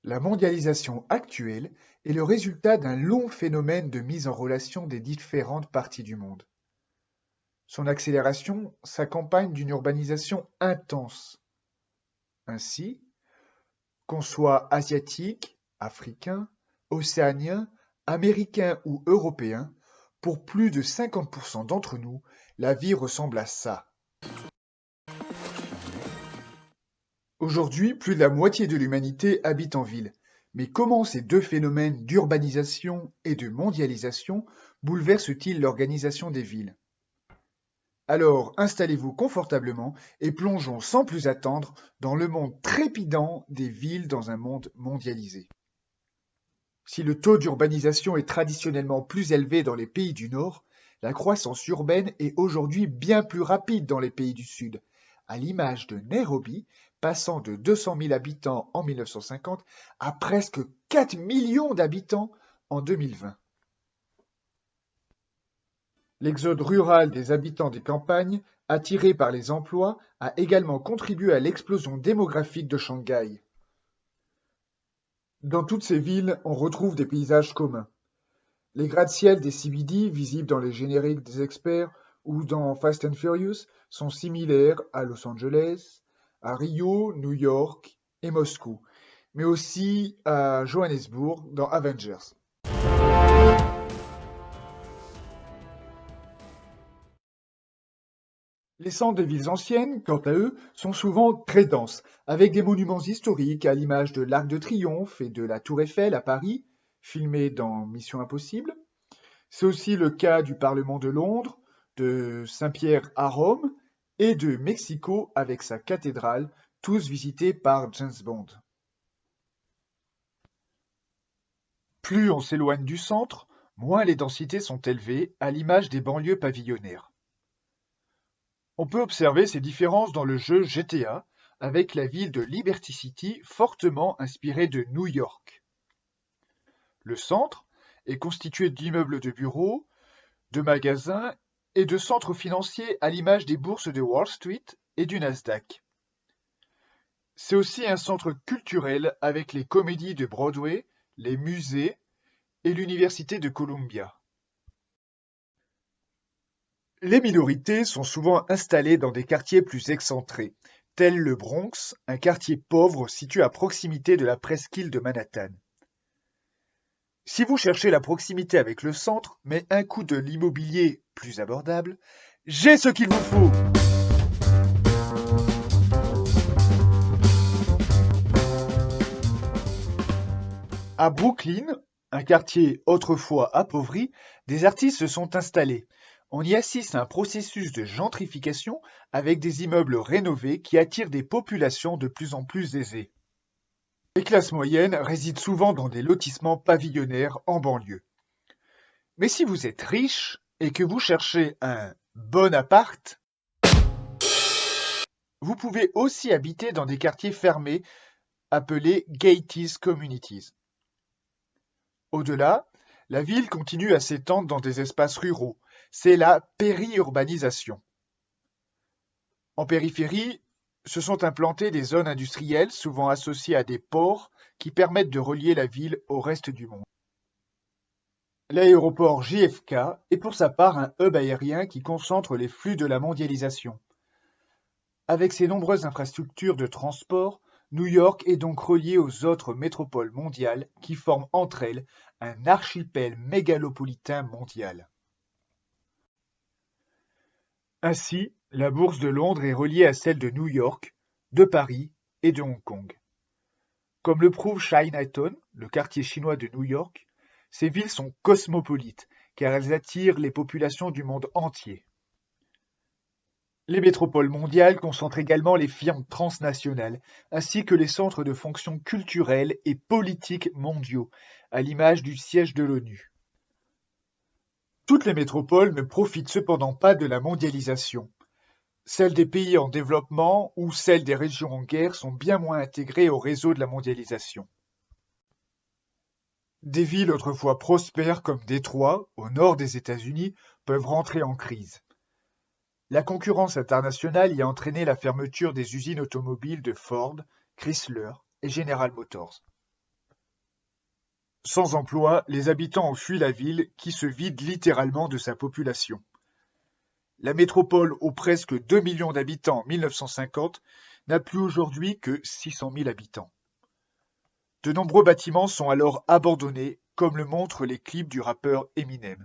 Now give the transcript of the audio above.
La mondialisation actuelle est le résultat d'un long phénomène de mise en relation des différentes parties du monde. Son accélération s'accompagne d'une urbanisation intense. Ainsi, qu'on soit asiatique, africain, océanien, américain ou européen, pour plus de 50% d'entre nous, la vie ressemble à ça. Aujourd'hui, plus de la moitié de l'humanité habite en ville. Mais comment ces deux phénomènes d'urbanisation et de mondialisation bouleversent-ils l'organisation des villes? Alors, installez-vous confortablement et plongeons sans plus attendre dans le monde trépidant des villes dans un monde mondialisé. Si le taux d'urbanisation est traditionnellement plus élevé dans les pays du Nord, la croissance urbaine est aujourd'hui bien plus rapide dans les pays du Sud, à l'image de Nairobi, passant de 200 000 habitants en 1950 à presque 4 millions d'habitants en 2020. L'exode rural des habitants des campagnes, attirés par les emplois, a également contribué à l'explosion démographique de Shanghai. Dans toutes ces villes, on retrouve des paysages communs. Les gratte-ciel des CBD, visibles dans les génériques des experts ou dans Fast and Furious, sont similaires à Los Angeles, à Rio, New York et Moscou, mais aussi à Johannesburg dans Avengers. Les centres des villes anciennes, quant à eux, sont souvent très denses, avec des monuments historiques à l'image de l'Arc de Triomphe et de la Tour Eiffel à Paris, filmés dans Mission Impossible. C'est aussi le cas du Parlement de Londres, de Saint-Pierre à Rome et de Mexico avec sa cathédrale, tous visités par James Bond. Plus on s'éloigne du centre, moins les densités sont élevées, à l'image des banlieues pavillonnaires. On peut observer ces différences dans le jeu GTA, avec la ville de Liberty City fortement inspirée de New York. Le centre est constitué d'immeubles de bureaux, de magasins et de centres financiers à l'image des bourses de Wall Street et du Nasdaq. C'est aussi un centre culturel avec les comédies de Broadway, les musées et l'université de Columbia. Les minorités sont souvent installées dans des quartiers plus excentrés, tels le Bronx, un quartier pauvre situé à proximité de la presqu'île de Manhattan. Si vous cherchez la proximité avec le centre, mais un coût de l'immobilier plus abordable, j'ai ce qu'il vous faut. À Brooklyn, un quartier autrefois appauvri, des artistes se sont installés. On y assiste à un processus de gentrification avec des immeubles rénovés qui attirent des populations de plus en plus aisées. Les classes moyennes résident souvent dans des lotissements pavillonnaires en banlieue. Mais si vous êtes riche et que vous cherchez un bon appart, vous pouvez aussi habiter dans des quartiers fermés appelés gated communities. Au-delà, la ville continue à s'étendre dans des espaces ruraux. C'est la périurbanisation. En périphérie, se sont implantées des zones industrielles souvent associées à des ports qui permettent de relier la ville au reste du monde. L'aéroport JFK est pour sa part un hub aérien qui concentre les flux de la mondialisation. Avec ses nombreuses infrastructures de transport, New York est donc reliée aux autres métropoles mondiales qui forment entre elles un archipel mégalopolitain mondial. Ainsi, la bourse de Londres est reliée à celle de New York, de Paris et de Hong Kong. Comme le prouve Chinatown, le quartier chinois de New York, ces villes sont cosmopolites car elles attirent les populations du monde entier. Les métropoles mondiales concentrent également les firmes transnationales, ainsi que les centres de fonctions culturelles et politiques mondiaux, à l'image du siège de l'ONU. Toutes les métropoles ne profitent cependant pas de la mondialisation. Celles des pays en développement ou celles des régions en guerre sont bien moins intégrées au réseau de la mondialisation. Des villes autrefois prospères comme Détroit, au nord des États-Unis, peuvent rentrer en crise. La concurrence internationale y a entraîné la fermeture des usines automobiles de Ford, Chrysler et General Motors. Sans emploi, les habitants ont fui la ville qui se vide littéralement de sa population. La métropole aux presque 2 millions d'habitants en 1950 n'a plus aujourd'hui que 600 000 habitants. De nombreux bâtiments sont alors abandonnés, comme le montrent les clips du rappeur Eminem.